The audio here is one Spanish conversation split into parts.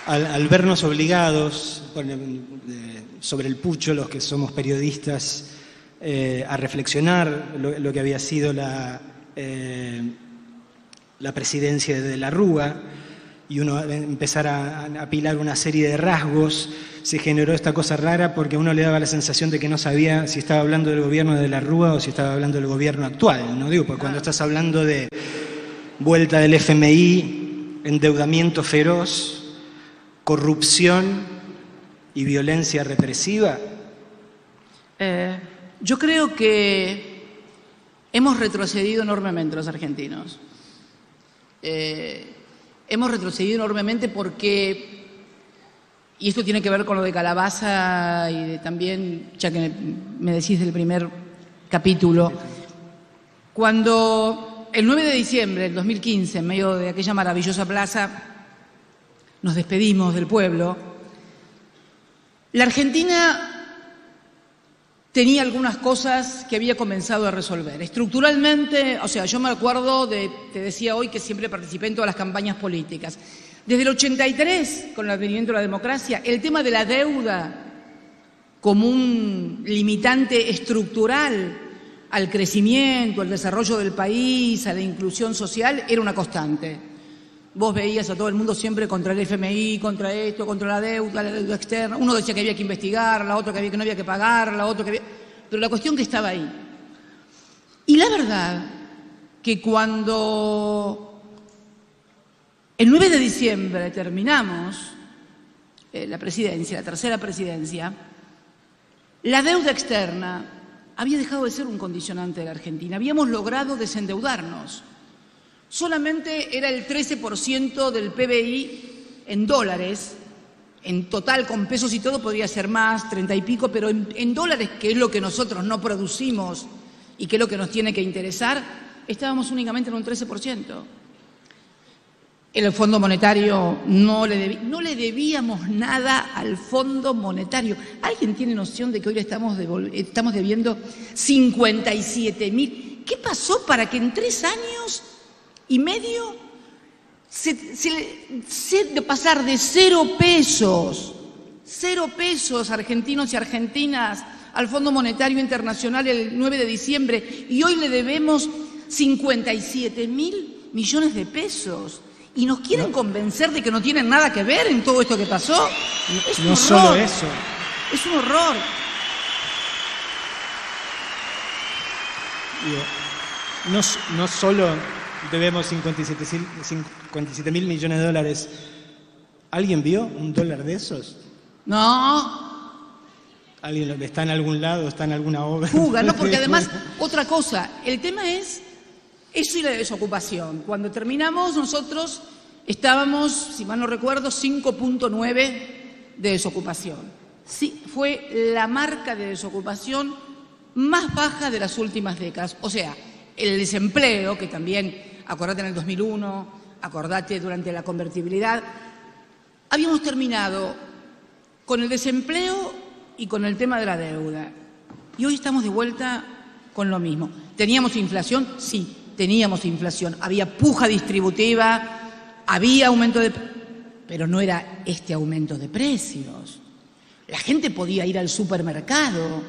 al vernos obligados sobre el pucho, los que somos periodistas, a reflexionar lo que había sido la presidencia de la Rúa, y uno empezar a apilar una serie de rasgos, se generó esta cosa rara porque a uno le daba la sensación de que no sabía si estaba hablando del gobierno de la Rúa o si estaba hablando del gobierno actual, ¿no? Digo, porque cuando estás hablando de vuelta del FMI, endeudamiento feroz, corrupción y violencia represiva. Yo creo que hemos retrocedido enormemente los argentinos. Hemos retrocedido enormemente porque, y esto tiene que ver con lo de Calabaza y también, ya que me decís del primer capítulo, cuando el 9 de diciembre del 2015, en medio de aquella maravillosa plaza, nos despedimos del pueblo, la Argentina tenía algunas cosas que había comenzado a resolver. Estructuralmente, o sea, yo me acuerdo te decía hoy que siempre participé en todas las campañas políticas. Desde el 83, con el advenimiento de la democracia, el tema de la deuda como un limitante estructural al crecimiento, al desarrollo del país, a la inclusión social, era una constante. Vos veías a todo el mundo siempre contra el FMI, contra esto, contra la deuda externa. Uno decía que había que investigar, la otra que no había que pagar, la otra que había... Pero la cuestión que estaba ahí. Y la verdad que cuando el 9 de diciembre terminamos la presidencia, la tercera presidencia, la deuda externa había dejado de ser un condicionante de la Argentina. Habíamos logrado desendeudarnos. Solamente era el 13% del PBI en dólares, en total con pesos y todo podría ser más, 30 y pico, pero en dólares, que es lo que nosotros no producimos y que es lo que nos tiene que interesar, estábamos únicamente en un 13%. El Fondo Monetario no le debíamos nada al Fondo Monetario. ¿Alguien tiene noción de que hoy estamos debiendo 57.000? ¿Qué pasó para que en 3 años y medio de pasar de 0 pesos argentinos y argentinas al Fondo Monetario Internacional el 9 de diciembre y hoy le debemos 57.000 millones de pesos? ¿Y nos quieren convencer de que no tienen nada que ver en todo esto que pasó? Es un horror. No solo eso. Es un horror. No solo debemos 57.000 millones de dólares. ¿Alguien vio un dólar de esos? No. ¿Alguien está en algún lado, está en alguna obra? Fuga, no, porque además, otra cosa, el tema es eso y la desocupación. Cuando terminamos nosotros estábamos, si mal no recuerdo, 5.9 de desocupación. Sí, fue la marca de desocupación más baja de las últimas décadas. O sea, el desempleo, que también, acordate en el 2001, acordate durante la convertibilidad, habíamos terminado con el desempleo y con el tema de la deuda. Y hoy estamos de vuelta con lo mismo. ¿Teníamos inflación? Sí, teníamos inflación. Había puja distributiva, había aumento de... Pero no era este aumento de precios. La gente podía ir al supermercado.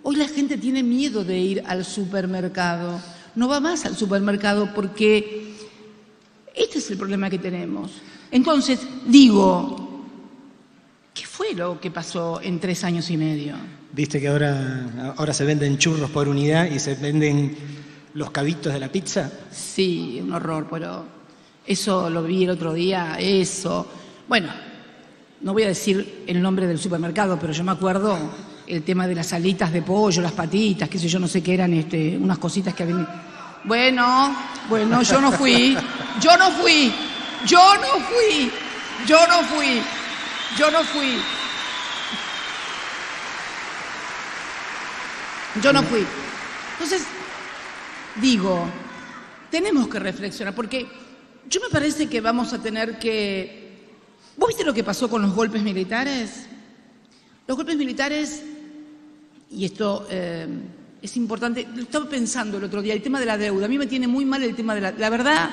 Hoy la gente tiene miedo de ir al supermercado. No va más al supermercado porque este es el problema que tenemos. Entonces, digo, ¿qué fue lo que pasó en 3 años y medio? Viste que ahora se venden churros por unidad y se venden los cabitos de la pizza. Sí, un horror, pero eso lo vi el otro día, eso. Bueno, no voy a decir el nombre del supermercado, pero yo me acuerdo el tema de las alitas de pollo, las patitas, qué sé yo, no sé qué eran, unas cositas que habían... Bueno, yo no fui. Entonces, digo, tenemos que reflexionar, porque yo me parece que vamos a tener que... ¿Vos viste lo que pasó con los golpes militares? Los golpes militares, y esto es importante, lo estaba pensando el otro día, el tema de la deuda. A mí me tiene muy mal el tema de la verdad,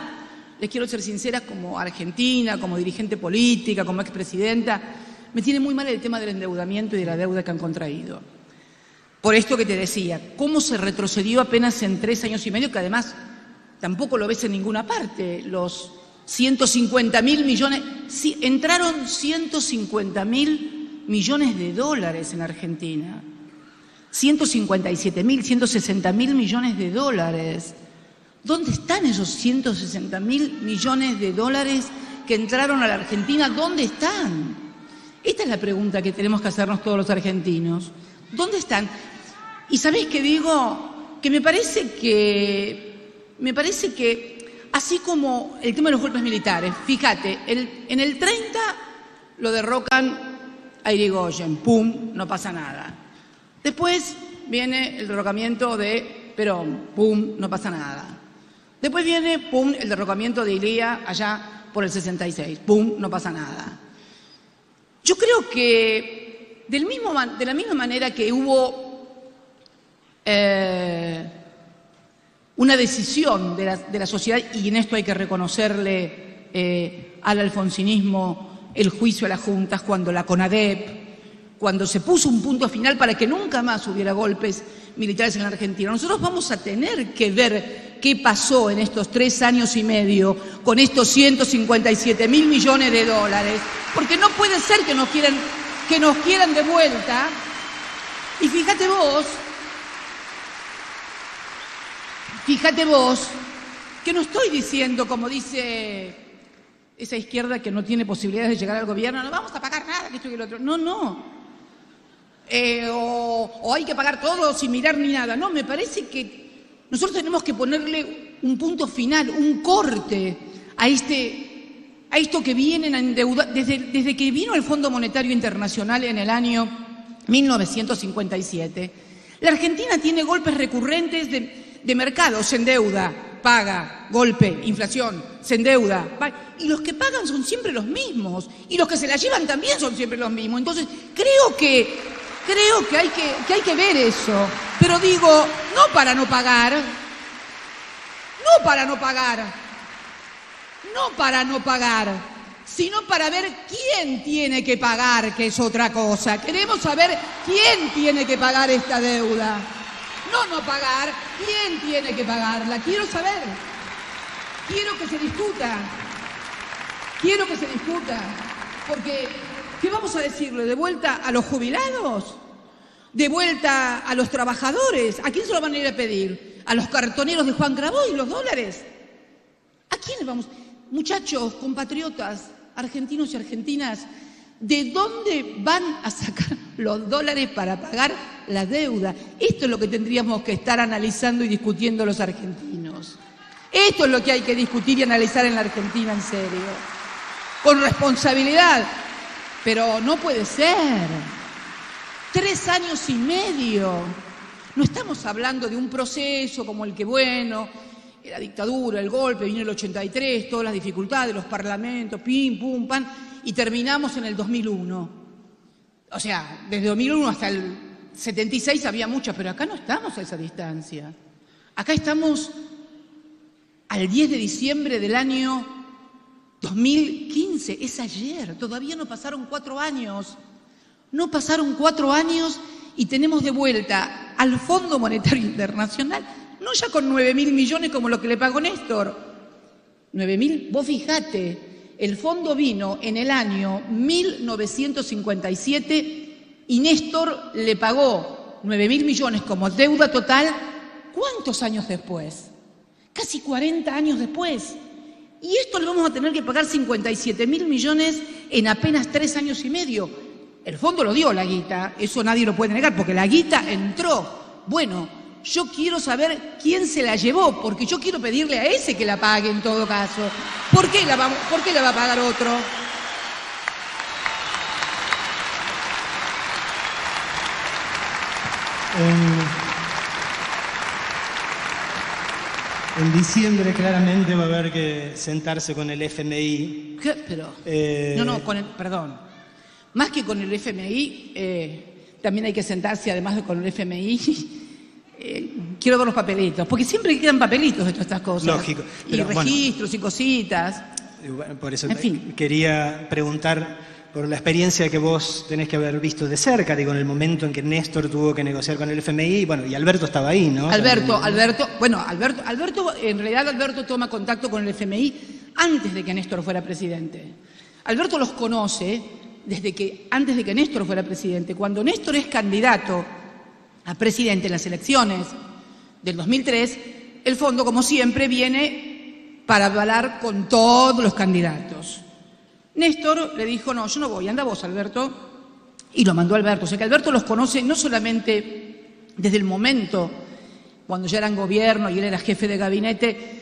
les quiero ser sincera, como argentina, como dirigente política, como expresidenta, me tiene muy mal el tema del endeudamiento y de la deuda que han contraído. Por esto que te decía, cómo se retrocedió apenas en 3 años y medio, que además tampoco lo ves en ninguna parte. Los 150.000 millones, sí, entraron 150.000 millones de dólares en Argentina. 157.000, 160.000 millones de dólares. ¿Dónde están esos 160.000 millones de dólares que entraron a la Argentina? ¿Dónde están? Esta es la pregunta que tenemos que hacernos todos los argentinos. ¿Dónde están? Y ¿sabés qué digo? Que me parece que, así como el tema de los golpes militares, fíjate, en el 30 lo derrocan a Irigoyen, pum, no pasa nada. Después viene el derrocamiento de Perón, pum, no pasa nada. Después viene, pum, el derrocamiento de Ilía allá por el 66, pum, no pasa nada. Yo creo que de la misma manera que hubo una decisión de la sociedad, y en esto hay que reconocerle al alfonsinismo el juicio a las juntas, cuando la CONADEP, cuando se puso un punto final para que nunca más hubiera golpes militares en la Argentina. Nosotros vamos a tener que ver qué pasó en estos 3 años y medio con estos 157.000 millones de dólares, porque no puede ser que nos quieran de vuelta. Y fíjate vos, que no estoy diciendo, como dice esa izquierda que no tiene posibilidades de llegar al gobierno, no vamos a pagar nada, que esto y que lo otro. No. O hay que pagar todo sin mirar ni nada. No, me parece que nosotros tenemos que ponerle un punto final, un corte a esto que vienen a endeudar. Desde que vino el Fondo Monetario Internacional en el año 1957, la Argentina tiene golpes recurrentes de mercado, se endeuda, paga, golpe, inflación, se endeuda, paga, y los que pagan son siempre los mismos, y los que se la llevan también son siempre los mismos. Entonces, creo que hay que ver eso, pero digo, no para no pagar, sino para ver quién tiene que pagar, que es otra cosa. Queremos saber quién tiene que pagar esta deuda. No pagar, quién tiene que pagarla. Quiero saber. Quiero que se discuta. Porque, ¿qué vamos a decirle? ¿De vuelta a los jubilados? ¿De vuelta a los trabajadores? ¿A quién se lo van a ir a pedir? ¿A los cartoneros de Juan Grabois los dólares? ¿A quién les vamos? Muchachos, compatriotas, argentinos y argentinas, ¿de dónde van a sacar los dólares para pagar la deuda? Esto es lo que tendríamos que estar analizando y discutiendo los argentinos. Esto es lo que hay que discutir y analizar en la Argentina, en serio. Con responsabilidad. Pero no puede ser. 3 años y medio. No estamos hablando de un proceso como el que, bueno, la dictadura, el golpe, vino el 83, todas las dificultades, los parlamentos, pim, pum, pam, y terminamos en el 2001. O sea, desde 2001 hasta el 76 había muchas, pero acá no estamos a esa distancia. Acá estamos al 10 de diciembre del año 2015, es ayer, todavía no pasaron 4 años. No pasaron 4 años y tenemos de vuelta al Fondo Monetario Internacional, no ya con 9.000 millones como lo que le pagó Néstor. 9.000, vos fijate, el fondo vino en el año 1957 y Néstor le pagó 9.000 millones como deuda total. ¿Cuántos años después? Casi 40 años después. Y esto le vamos a tener que pagar 57.000 millones en apenas 3 años y medio. El fondo lo dio la guita, eso nadie lo puede negar, porque la guita entró. Bueno, yo quiero saber quién se la llevó, porque yo quiero pedirle a ese que la pague en todo caso. ¿Por qué la va a pagar otro? En diciembre claramente va a haber que sentarse con el FMI. ¿Qué? Pero, perdón. Más que con el FMI, también hay que sentarse, además de con el FMI, quiero ver los papelitos, porque siempre quedan papelitos de todas estas cosas. Lógico. Y registros y cositas. Por eso En fin. quería preguntar por la experiencia que vos tenés que haber visto de cerca, digo, en el momento en que Néstor tuvo que negociar con el FMI, bueno, y Alberto estaba ahí, ¿no? Alberto, en realidad Alberto toma contacto con el FMI antes de que Néstor fuera presidente. Alberto los conoce antes de que Néstor fuera presidente. Cuando Néstor es candidato a presidente en las elecciones del 2003, el fondo, como siempre, viene para avalar con todos los candidatos. Néstor le dijo, no, yo no voy, anda vos, Alberto, y lo mandó Alberto. O sea que Alberto los conoce no solamente desde el momento cuando ya eran gobierno y él era jefe de gabinete,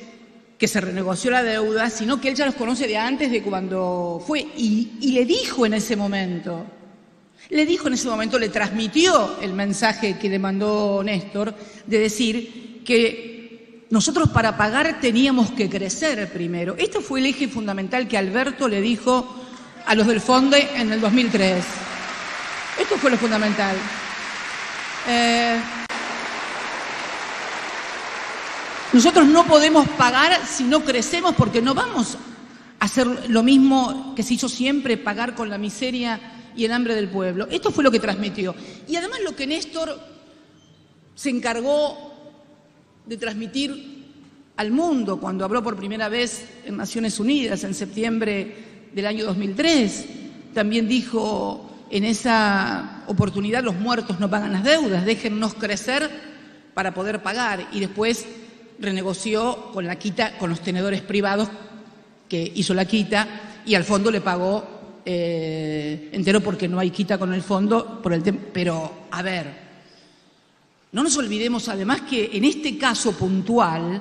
que se renegoció la deuda, sino que él ya los conoce de antes de cuando fue. Y le dijo en ese momento, le transmitió el mensaje que le mandó Néstor, de decir que nosotros para pagar teníamos que crecer primero. Este fue el eje fundamental que Alberto le dijo a los del FONDE en el 2003. Esto fue lo fundamental. Nosotros no podemos pagar si no crecemos, porque no vamos a hacer lo mismo que se hizo siempre, pagar con la miseria y el hambre del pueblo. Esto fue lo que transmitió. Y además lo que Néstor se encargó de transmitir al mundo cuando habló por primera vez en Naciones Unidas en septiembre del año 2003. También dijo en esa oportunidad: los muertos no pagan las deudas, déjennos crecer para poder pagar. Y después renegoció con la quita, con los tenedores privados, que hizo la quita, y al fondo le pagó entero, porque no hay quita con el fondo por el tema. Pero, a ver, no nos olvidemos además que en este caso puntual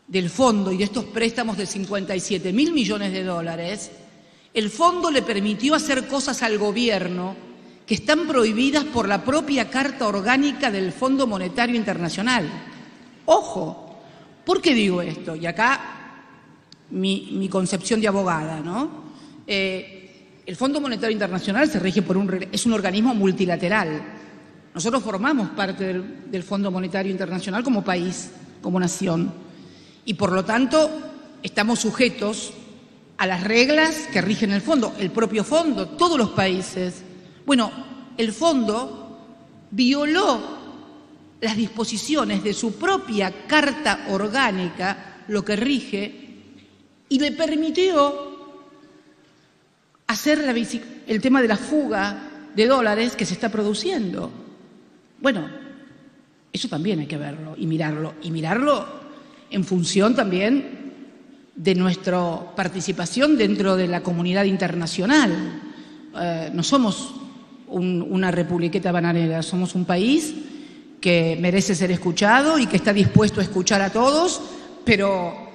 del fondo y de estos préstamos de 57.000 millones de dólares, el fondo le permitió hacer cosas al gobierno que están prohibidas por la propia Carta Orgánica del Fondo Monetario Internacional. Ojo, ¿por qué digo esto? Y acá mi concepción de abogada, ¿no? El Fondo Monetario Internacional se rige es un organismo multilateral. Nosotros formamos parte del Fondo Monetario Internacional como país, como nación, y por lo tanto estamos sujetos a las reglas que rigen el fondo, el propio fondo, todos los países. Bueno, el fondo violó las disposiciones de su propia Carta Orgánica, lo que rige, y le permitió hacer el tema de la fuga de dólares que se está produciendo. Bueno, eso también hay que verlo y mirarlo en función también de nuestra participación dentro de la comunidad internacional. No somos una republiqueta bananera, somos un país que merece ser escuchado y que está dispuesto a escuchar a todos, pero,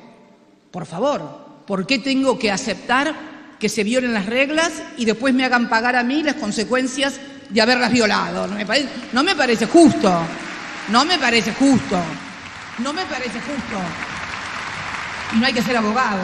por favor, ¿por qué tengo que aceptar que se violen las reglas y después me hagan pagar a mí las consecuencias de haberlas violado? No me parece justo. No me parece justo. Y no hay que ser abogado.